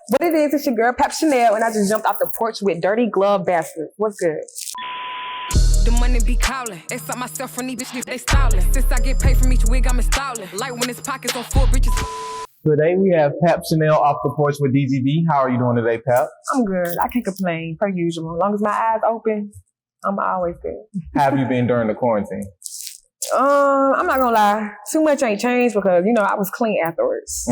What it is, it's your girl Pap Chanel, and I just jumped off the porch with dirty glove bastards. What's good? The money be calling. Except myself from these bitches, they stalling. Since I get paid from each wig, I'm installing. Like when his pockets on 4 bitches. Today we have Pap Chanel off the porch with DGB. How are you doing today, Pap? I'm good. I can't complain, per usual. As long as my eyes open, I'm always good. How have you been during the quarantine? I'm not gonna lie. Too much ain't changed because, I was clean afterwards.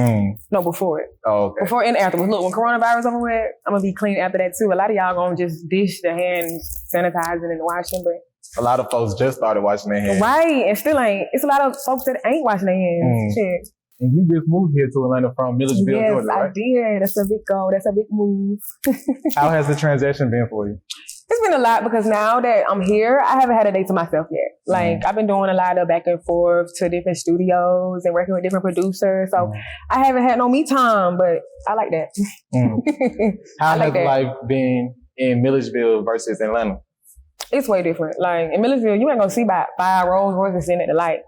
No, before it. Oh, okay. Before and afterwards. Look, when coronavirus over with, I'm gonna be clean after that too. A lot of y'all gonna just dish their hands, sanitizing and washing, but a lot of folks just started washing their hands. Right, and still ain't. It's a lot of folks that ain't washing their hands. Shit. And you just moved here to Atlanta from Milledgeville, Georgia, right? I did. That's a big goal. That's a big move. How has the transition been for you? It's been a lot because now that I'm here, I haven't had a day to myself yet. Like, I've been doing a lot of back and forth to different studios and working with different producers. So I haven't had no me time, but I like that. How has life been in Milledgeville versus Atlanta? It's way different. Like, in Milledgeville, you ain't gonna see about 5 Rolls Royces sitting at the light.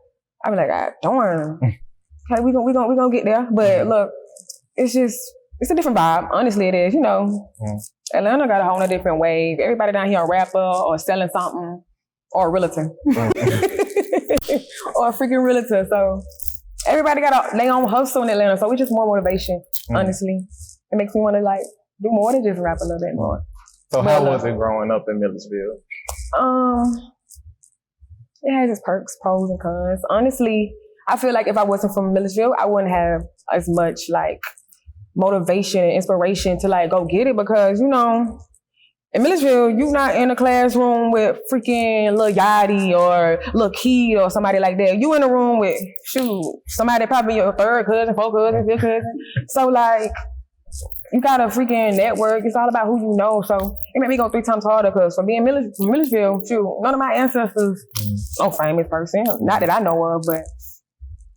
I be like, God darn. Okay, we gonna get there. But look, it's a different vibe. Honestly, it is. Atlanta got a whole other different wave. Everybody down here a rapper or selling something or a realtor. Or a freaking realtor. So everybody got their own hustle in Atlanta. So it's just more motivation, honestly. It makes me want to do more than just rap a little bit more. So how was it growing up in Millersville? It has its perks, pros and cons. Honestly, I feel like if I wasn't from Milledgeville, I wouldn't have as much motivation and inspiration to go get it because, in Milledgeville, you not in a classroom with freaking Lil Yachty or Lil Key or somebody like that. You in a room with, somebody probably your 3rd cousin, 4th cousin, 5th cousin. So you got a freaking network. It's all about who you know. So it made me go 3 times harder because from being from Milledgeville, none of my ancestors, no famous person, not that I know of, but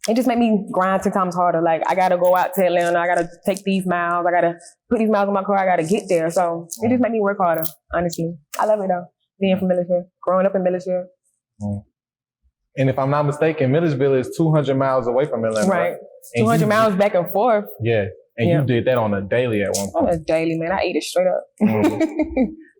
it just made me grind 10 times harder. I got to go out to Atlanta. I got to take these miles. I got to put these miles in my car. I got to get there. So it just made me work harder, honestly. I love it, though, being from Milledgeville, growing up in Milledgeville. And if I'm not mistaken, Milledgeville is 200 miles away from Atlanta. Right. 200 miles back and forth. Yeah. And you did that on a daily at one point. On a daily, man. I ate it straight up.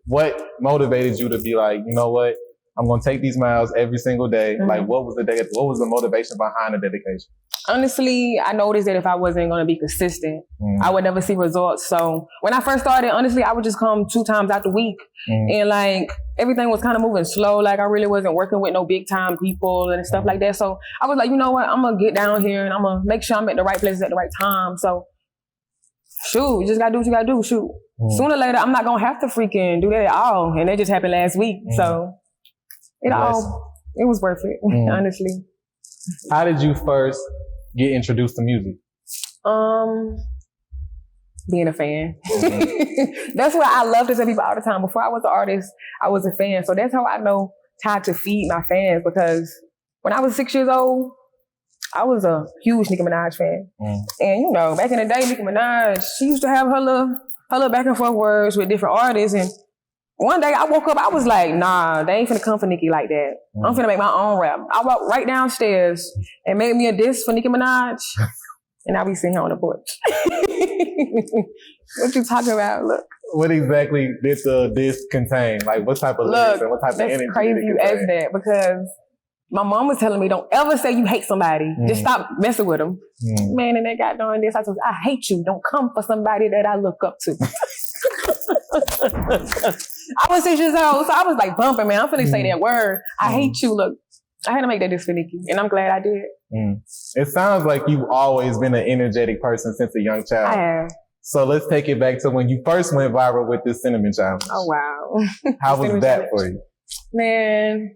What motivated you to be like, you know what? I'm going to take these miles every single day. What was the motivation behind the dedication? Honestly, I noticed that if I wasn't going to be consistent, I would never see results. So when I first started, honestly, I would just come 2 times out the week. And everything was kind of moving slow. I really wasn't working with no big time people and stuff like that. So I was like, you know what? I'm going to get down here and I'm going to make sure I'm at the right places at the right time. So you just got to do what you got to do. Sooner or later, I'm not going to have to freaking do that at all. And that just happened last week. So it was worth it, honestly. How did you first get introduced to music? Being a fan. That's what I love to tell people all the time. Before I was an artist, I was a fan. So that's how I know how to feed my fans because when I was 6 years old, I was a huge Nicki Minaj fan. And back in the day, Nicki Minaj, she used to have her little back and forth words with different artists. And one day I woke up, I was like, nah, they ain't finna come for Nicki like that. I'm finna make my own rap. I walked right downstairs and made me a diss for Nicki Minaj. And now we sitting here on the porch. What you talking about? Look. What exactly did the diss contain? What type of lyrics and what type of energy? That's crazy you asked that because my mom was telling me, don't ever say you hate somebody. Just stop messing with them. Man, and they got doing this. I told her, I hate you. Don't come for somebody that I look up to. I was 6 years old, so I was bumping, man. I'm finna say that word. I hate you. Look, I had to make that diss for Nicki, and I'm glad I did. It sounds like you've always been an energetic person since a young child. I have. So let's take it back to when you first went viral with this cinnamon challenge. Oh, wow. How was that for you? Man,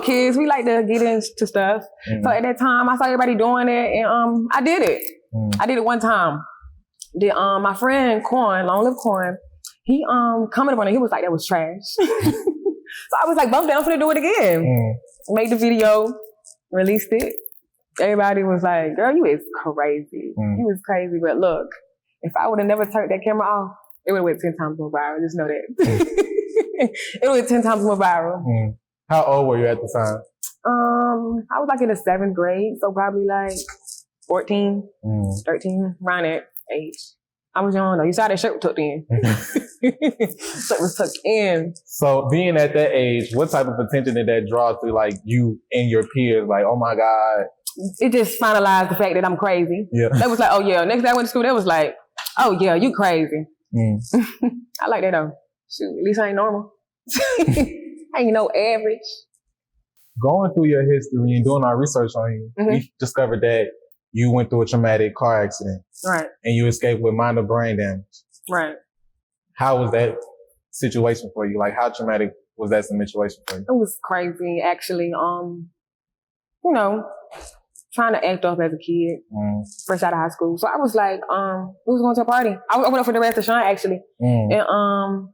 kids, we like to get into stuff. So at that time, I saw everybody doing it, and I did it. I did it one time. My friend Corn, Long Live Corn, he commented on it. He was like, that was trash. So I was like, bump that, I'm finna do it again. Made the video, released it. Everybody was like, girl, you is crazy. You was crazy. But look, if I would have never turned that camera off, it would have went 10 times more viral. Just know that. It was 10 times more viral. How old were you at the time? I was in the 7th grade, so probably 14, 13, around that age. I was young though. You saw that shirt was tucked in. Shirt was tucked in. So being at that age, what type of attention did that draw to like you and your peers? Like, oh my God. It just finalized the fact that I'm crazy. Yeah. They was like, oh yeah. Next day I went to school, they was like, oh yeah, you crazy. I like that though. Shoot, at least I ain't normal. I ain't no average. Going through your history and doing our research on you, we discovered that you went through a traumatic car accident. Right. And you escaped with minor brain damage. Right. How was that situation for you? Like, how traumatic was that situation for you? It was crazy, actually. You know, trying to act up as a kid, fresh out of high school. So I was like, we was going to a party. I went up for the rest of Sean, actually. And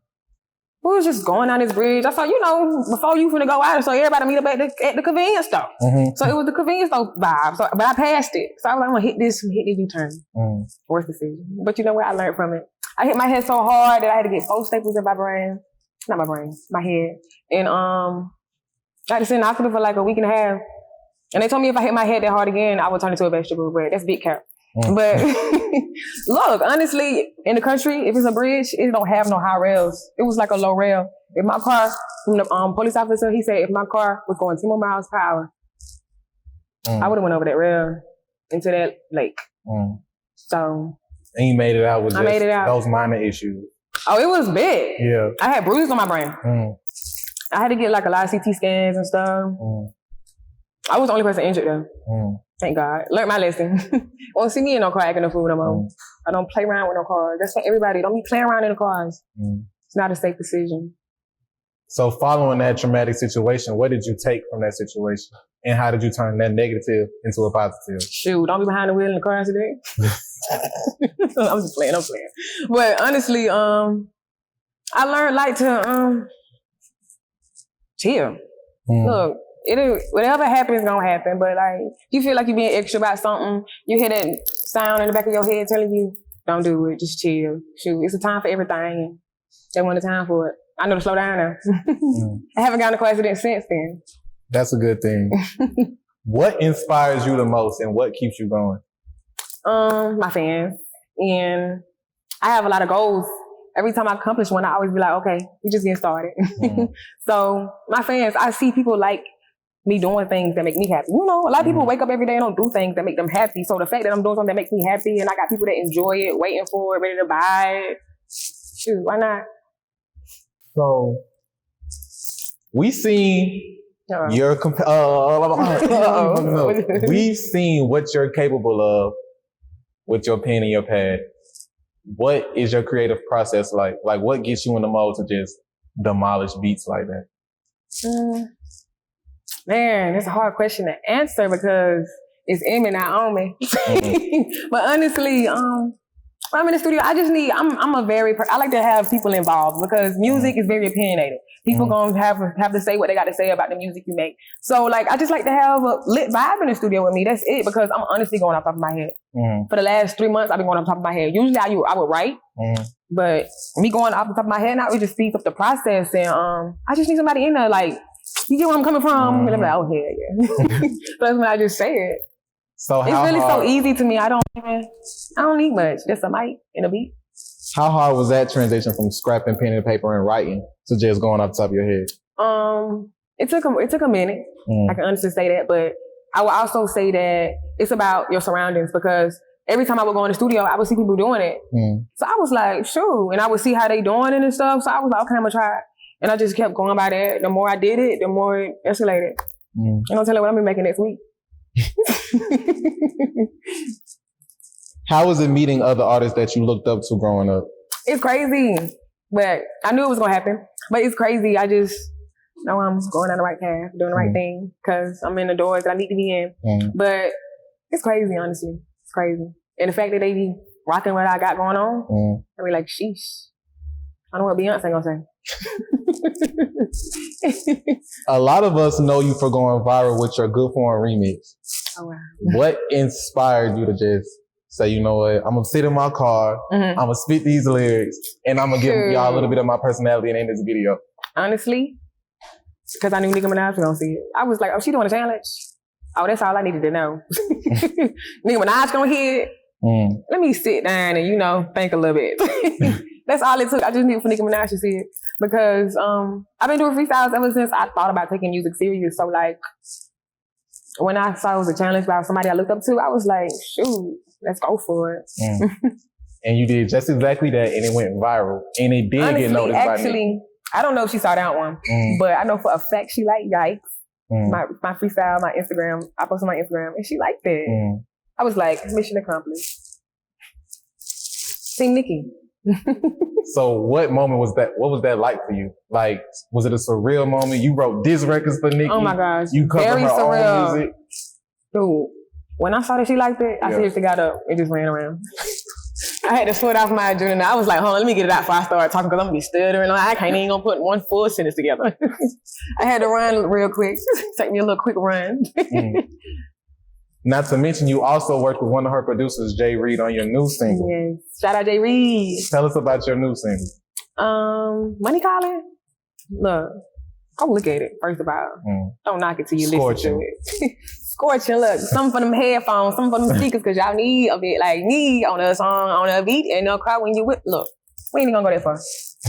we was just going down this bridge. I saw, you know, before you finna go out, so everybody meet up at the convenience store. So it was the convenience store vibe. So, but I passed it. So I was like, I'm gonna hit this U-turn. Worst decision. But you know what? I learned from it. I hit my head so hard that I had to get 4 staples in my brain. Not my brain, my head. And I had to sit in the hospital for like a week and a half. And they told me if I hit my head that hard again, I would turn into a vegetable. But that's big cap. But look, honestly, in the country, if it's a bridge, it don't have no high rails. It was like a low rail. If my car, from the police officer, he said if my car was going 10 more miles per hour, I would have went over that rail into that lake. So. And you made it out with made it out. Those minor issues. Oh, it was big. Yeah. I had bruises on my brain. I had to get like a lot of CT scans and stuff. I was the only person injured though. Thank God. Learned my lesson. Won't see me in no car acting no fool no more. I don't play around with no cars. That's for everybody. Don't be playing around in the cars. It's not a safe decision. So following that traumatic situation, what did you take from that situation? And how did you turn that negative into a positive? Shoot, don't be behind the wheel in the car accident. I'm just playing. But honestly, I learned like to chill. Look, whatever happens, gonna happen. But like, you feel like you're being extra about something, you hear that sound in the back of your head telling you, don't do it, just chill. Shoot, it's a time for everything. They want a time for it. I know to slow down now. I haven't gotten a car accident since then. That's a good thing. What inspires you the most and what keeps you going? My fans. And I have a lot of goals. Every time I accomplish one, I always be like, okay, we just getting started. So my fans, I see people like me doing things that make me happy. You know, a lot of people wake up every day and don't do things that make them happy. So the fact that I'm doing something that makes me happy and I got people that enjoy it, waiting for it, ready to buy it, shoot, why not? So we seen we've seen what you're capable of with your pen and your pad. What is your creative process like? Like, what gets you in the mode to just demolish beats like that? Man, that's a hard question to answer because it's in me, not on me. But honestly, when I'm in the studio, I just need, I like to have people involved because music is very opinionated. People gonna have to say what they got to say about the music you make. So like, I just like to have a lit vibe in the studio with me. That's it, because I'm honestly going off the top of my head. For the last 3 months, I've been going off the top of my head. Usually I would write, but me going off the top of my head now, it just speeds up the process. And I just need somebody in there, like, you get where I'm coming from? And I'm like, oh yeah. So that's when I just say it. So it's really so easy to me. I don't need much. Just a mic and a beat. How hard was that transition from scrapping pen and paper and writing to just going off the top of your head? It took a minute. I can honestly say that, but I would also say that it's about your surroundings, because every time I would go in the studio, I would see people doing it. So I was like, shoot, and I would see how they doing it and stuff. So I was like, okay, I'm gonna try it. And I just kept going by that. The more I did it, the more it escalated. I'm gonna tell you what I'm gonna be making next week. How was it meeting other artists that you looked up to growing up? It's crazy, but I knew it was gonna happen. But it's crazy. I just know I'm going down the right path, doing the right thing, because I'm in the doors that I need to be in. But it's crazy, honestly. It's crazy. And the fact that they be rocking what I got going on, I be like, sheesh. I don't know what Beyonce gonna say. A lot of us know you for going viral with your Good Form remix. Oh, wow. What inspired you to just say, you know what, I'm gonna sit in my car, I'm gonna spit these lyrics, and I'm gonna give y'all a little bit of my personality in this video? Honestly, because I knew Nicki Minaj was gonna see it. I was like, oh, she doing a challenge? Oh, that's all I needed to know. Nicki Minaj gonna hit. Let me sit down and, you know, think a little bit. That's all it took. I just knew for Nicki Minaj to see it. Because I've been doing freestyles ever since I thought about taking music serious. So, like, when I saw it was a challenge by somebody I looked up to, I was like, shoot, let's go for it. And you did just exactly that, and it went viral. And it did get noticed by me. I don't know if she saw that one, but I know for a fact she liked Yikes. My freestyle, my Instagram, I posted on my Instagram, and she liked it. I was like, mission accomplished. Team Nicki. So what moment was that? What was that like for you? Like, was it a surreal moment? You wrote diss records for Nicki. Oh my gosh. You covered her own music. Dude, when I saw that she liked it, I seriously got up and just ran around. I had to sort off my adrenaline. I was like, hold on, let me get it out before I start talking because I'm going to be stuttering. I can't even gonna put one full sentence together. I had to run real quick. Take me a little quick run. Not to mention, you also worked with one of her producers, J Reid, on your new single. Yes. Shout out J Reid. Tell us about your new single. Money Calling. Look, go look at it, first of all. Don't knock it till you listen to it. Scorching, look, some for them headphones, some for them speakers, because y'all need a bit like me on a song, on a beat, and they'll cry when you whip. Look, we ain't even gonna go that far.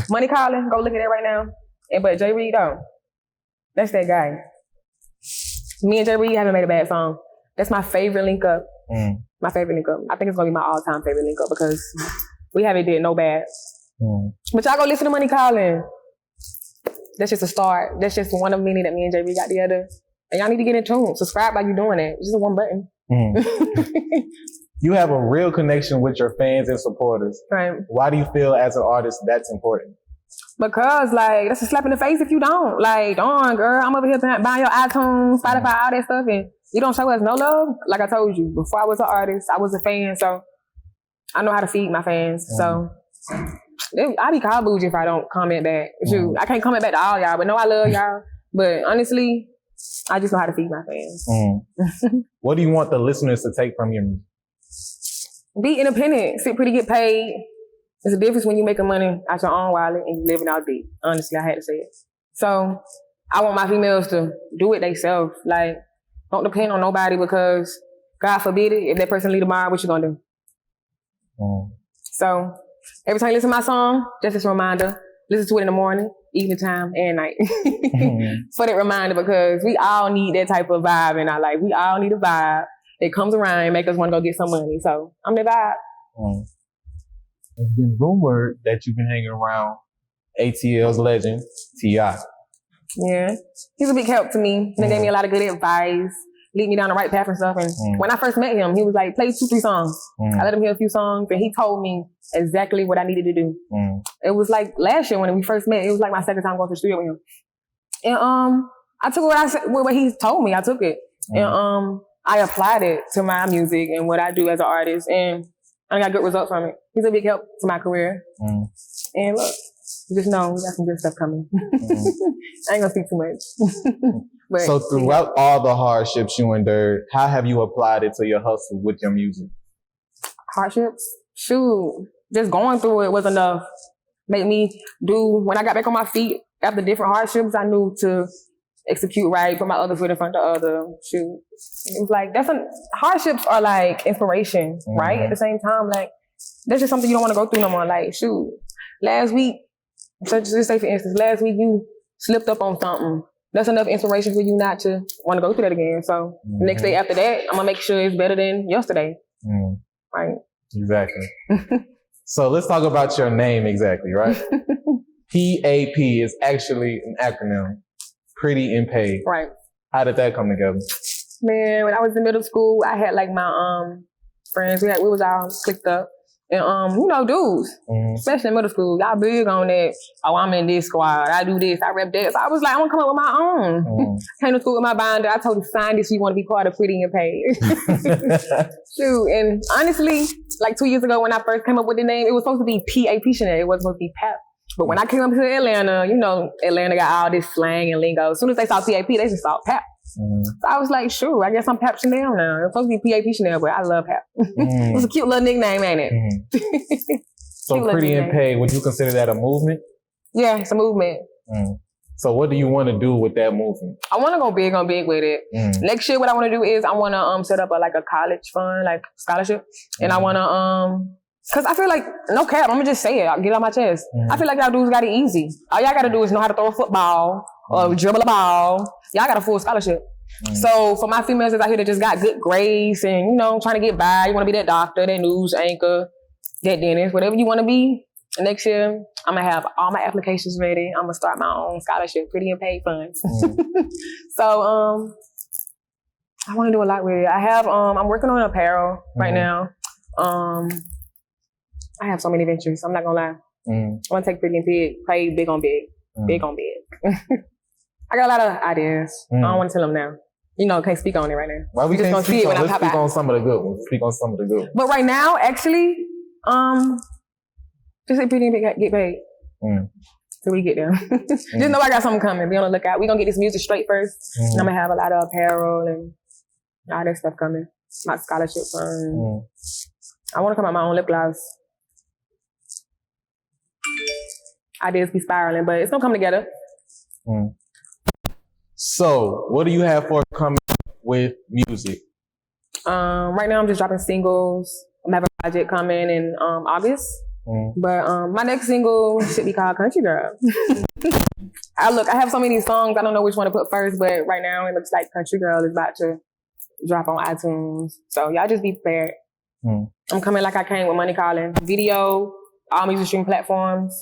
Money Calling, go look at it right now. But J Reid, though, that's that guy. Me and J Reid haven't made a bad song. That's my favorite link up. My favorite link up. I think it's gonna be my all-time favorite link up because we haven't did no bad. But y'all go listen to Money Calling. That's just a start. That's just one of many that me and J Reid got together. And y'all need to get in tune. Subscribe while you're doing it. It's just one button. You have a real connection with your fans and supporters. Right. Why do you feel as an artist that's important? Because, like, that's a slap in the face if you don't. Like, darn, girl, I'm over here buying your iTunes, Spotify, all that stuff, and you don't show us no love. Like I told you, before I was an artist, I was a fan, so I know how to feed my fans. So I be called bougie if I don't comment back. Shoot, I can't comment back to all y'all, but no, I love y'all. But honestly, I just know how to feed my fans. What do you want the listeners to take from your music? Be independent. Sit pretty, get paid. There's a difference when you making money out your own wallet and you living out deep. Honestly, I had to say it. So I want my females to do it themselves. Like, don't depend on nobody because God forbid it, if that person leave tomorrow, what you gonna do? So every time you listen to my song, just as a reminder, listen to it in the morning, evening time, and night. For that reminder, because we all need that type of vibe in our life. We all need a vibe that comes around and make us want to go get some money. So I'm the vibe. It's been rumored that you've been hanging around ATL's legend, T.I. Yeah. He's a big help to me. He gave me a lot of good advice, lead me down the right path and stuff. And when I first met him, he was like, play 2-3 songs. I let him hear a few songs and he told me exactly what I needed to do. It was like last year when we first met, it was like my second time going to the studio with him. And I took what he told me, I took it. And I applied it to my music and what I do as an artist. And I got good results from it. He's a big help to my career. And look, just know we got some good stuff coming. I ain't gonna speak too much. But, so throughout all the hardships you endured, how have you applied it to your hustle with your music? Hardships? Shoot, just going through it was enough. Made me do, when I got back on my feet after different hardships, I knew to execute right, put my other foot in front of the other. Shoot. It was like, hardships are like inspiration, right? At the same time, like, that's just something you don't want to go through no more. Like, shoot, last week, so just say for instance, last week you slipped up on something. That's enough inspiration for you not to want to go through that again. So the next day after that, I'm gonna make sure it's better than yesterday. Right? Exactly. So let's talk about your name exactly, right? PAP is actually an acronym. Pretty and Paid. Right. How did that come together? Man, when I was in middle school, I had like my friends. We was all clicked up. And you know, dudes, especially in middle school, y'all big on that. Oh, I'm in this squad. I do this. I rep that. So I was like, I want to come up with my own. Came to school with my binder. I told the sign this. You want to be part of Pretty and Paid. Shoot. And honestly, like 2 years ago when I first came up with the name, it was supposed to be Pap Chanel. It wasn't supposed to be Pap. But when I came up to Atlanta, you know, Atlanta got all this slang and lingo. As soon as they saw PAP, they just saw Pap. So I was like, sure, I guess I'm Pap Chanel now. It's supposed to be Pap Chanel, but I love Pap. It's a cute little nickname, ain't it? So Pretty and Paid, would you consider that a movement? Yeah, it's a movement. So what do you want to do with that movement? I want to go big on big with it. Next year, what I want to do is I want to set up a college fund, like scholarship. And I want to, cause I feel like, no cap, I'm gonna just say it, I'll get it on my chest. I feel like y'all dudes got it easy. All y'all gotta do is know how to throw a football or dribble a ball. Y'all got a full scholarship. So for my females that's out here that just got good grades and, you know, trying to get by, you want to be that doctor, that news anchor, that dentist, whatever you want to be. Next year, I'm going to have all my applications ready. I'm going to start my own scholarship, pretty and paid funds. So, I want to do a lot with it. I have, I'm working on apparel right now. I have so many ventures. I'm not going to lie. I want to take pretty and big, play big on big, big on big. I got a lot of ideas. I don't want to tell them now. You know, can't speak on it right now. Why we just can't speak on? Let's speak on some of the good ones. Speak on some of the good ones. But right now, actually, just say pretty and big, get paid. Till we get there. Just know I got something coming. Be on the lookout. We're going to get this music straight first. And I'm going to have a lot of apparel and all that stuff coming. My scholarship fund. I want to come out my own lip gloss. Ideas be spiraling, but it's going to come together. So, what do you have for coming with music? Right now, I'm just dropping singles. I'm having a project coming in August. But my next single should be called Country Girl. I have so many songs, I don't know which one to put first, but right now it looks like Country Girl is about to drop on iTunes. So y'all just be prepared. I'm coming like I came with Money Calling. Video, all music streaming platforms.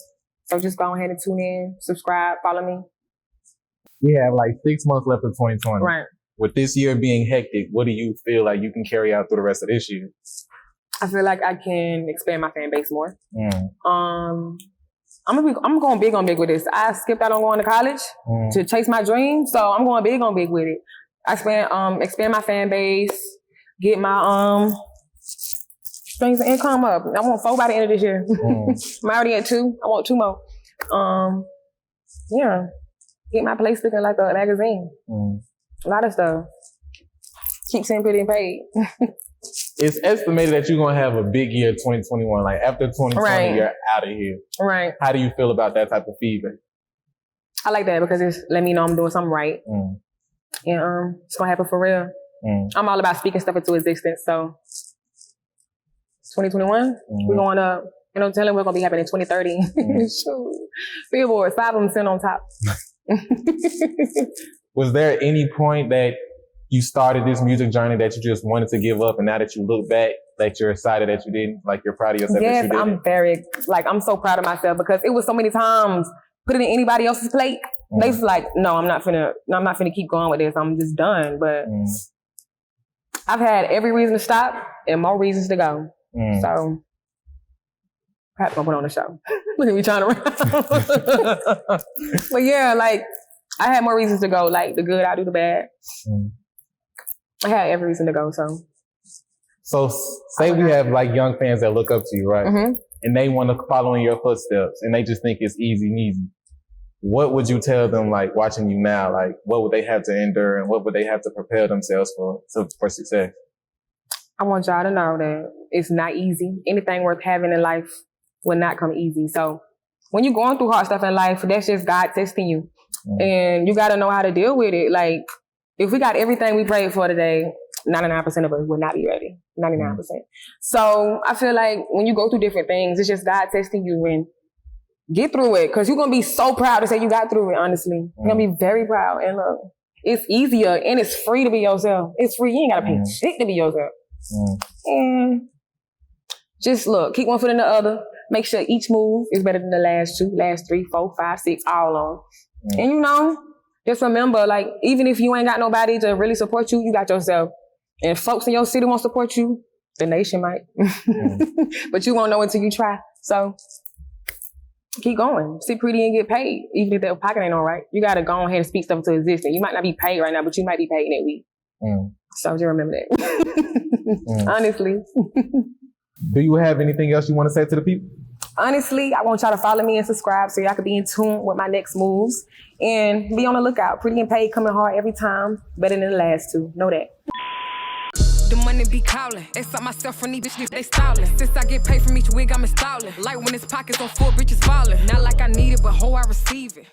So just go ahead and tune in, subscribe, follow me. We have like 6 months left of 2020. Right. With this year being hectic, what do you feel like you can carry out through the rest of this year? I feel like I can expand my fan base more. I'm going big on big with this. I skipped out on going to college to chase my dreams, so I'm going big on big with it. I expand my fan base, get my strings of income up. I want 4 by the end of this year. I'm already at 2. I want 2 more. Yeah, get my place looking like a magazine. A lot of stuff. Keep saying pretty and paid. It's estimated that you're going to have a big year 2021. Like after 2020, you're out of here. Right. How do you feel about that type of feedback? I like that because it's let me know I'm doing something right. And it's going to happen for real. I'm all about speaking stuff into existence. So 2021, we're going up. You know, telling what's going to be happening in 2030. Billboard, 5 of them sitting on top. Was there any point that you started this music journey that you just wanted to give up, and now that you look back, that you're excited that you didn't, like you're proud of yourself that you didn't? Yes, I'm so proud of myself because it was so many times put it in anybody else's plate. They was like, no, I'm not finna keep going with this. I'm just done. But I've had every reason to stop and more reasons to go. So perhaps I'll put on the show. Look at me trying to run. But yeah, like I had more reasons to go. Like the good, I do the bad. I had every reason to go, So say we have like young fans that look up to you, right? And they want to follow in your footsteps and they just think it's easy and easy. What would you tell them, like watching you now? Like what would they have to endure and what would they have to prepare themselves for success? I want y'all to know that it's not easy. Anything worth having in life will not come easy. So when you're going through hard stuff in life, that's just God testing you. And you got to know how to deal with it. Like, if we got everything we prayed for today, 99% of us would not be ready. 99%. So I feel like when you go through different things, it's just God testing you and get through it. Because you're going to be so proud to say you got through it, honestly. You're going to be very proud. And look, it's easier and it's free to be yourself. It's free. You ain't got to pay shit to be yourself. And just look, keep one foot in the other. Make sure each move is better than the last 2, last 3, 4, 5, 6, all on. And you know, just remember, like, even if you ain't got nobody to really support you, you got yourself. And folks in your city won't support you, the nation might. But you won't know until you try. So keep going. Sit pretty and get paid. Even if their pocket ain't all right. You got to go ahead and speak stuff into existence. You might not be paid right now, but you might be paid in that week. So just remember that. Honestly. Do you have anything else you want to say to the people? Honestly, I want y'all to follow me and subscribe so y'all can be in tune with my next moves. And be on the lookout. Pretty and paid coming hard every time. Better than the last 2. Know that. The money be calling. Except myself from these bitches, they stalling. Since I get paid from each wig, I'm installing. Like when his pockets on 4 bitches falling. Not like I need it, but ho, I receive it.